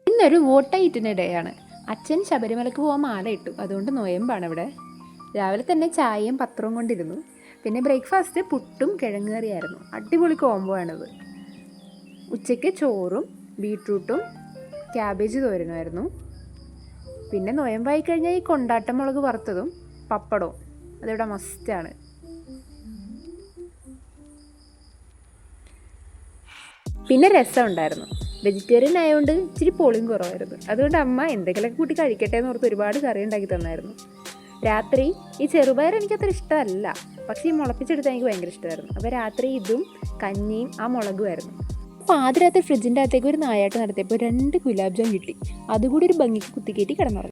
ഇന്നൊരു വോട്ടയിറ്റിൻ്റെ ഡേ ആണ്. അച്ഛൻ ശബരിമലക്ക് പോകാൻ മാല ഇട്ടു, അതുകൊണ്ട് നൊയമ്പാണ് ഇവിടെ. രാവിലെ തന്നെ ചായയും പത്രവും കൊണ്ടിരുന്നു. പിന്നെ ബ്രേക്ക്ഫാസ്റ്റ് പുട്ടും കിഴങ്ങ് കറിയായിരുന്നു. അടിപൊളി കോംബോ ആണിത്. ഉച്ചയ്ക്ക് ചോറും ബീട്രൂട്ടും ക്യാബേജ് തോരനുമായിരുന്നു. പിന്നെ നൊയമ്പായി കഴിഞ്ഞാൽ ഈ കൊണ്ടാട്ടം മുളക് വറുത്തതും പപ്പടവും അതിവിടെ മസ്റ്റാണ്. പിന്നെ രസം ഉണ്ടായിരുന്നു. വെജിറ്റേറിയൻ ആയതുകൊണ്ട് ഇച്ചിരി പൊളിയും കുറവായിരുന്നു. അതുകൊണ്ട് അമ്മ എന്തെങ്കിലുമൊക്കെ കൂട്ടി കഴിക്കട്ടെ എന്ന് ഓർത്ത് ഒരുപാട് കറി ഉണ്ടാക്കി തന്നായിരുന്നു. രാത്രി ഈ ചെറുപയർ എനിക്കത്ര ഇഷ്ടമല്ല, പക്ഷേ ഈ മുളപ്പിച്ചെടുത്താൽ എനിക്ക് ഭയങ്കര ഇഷ്ടമായിരുന്നു. അപ്പോൾ രാത്രി ഇതും കഞ്ഞിയും ആ മുളകുമായിരുന്നു. അപ്പോൾ ആദ്യ രാത്രി ഫ്രിഡ്ജിൻ്റെ അകത്തേക്ക് ഒരു നായാട്ട് നടത്തിയപ്പോൾ 2 ഗുലാബ് ജാം കിട്ടി. അതുകൂടി ഒരു ഭംഗിക്ക് കുത്തിക്കയറ്റി കിടന്നുറങ്ങി.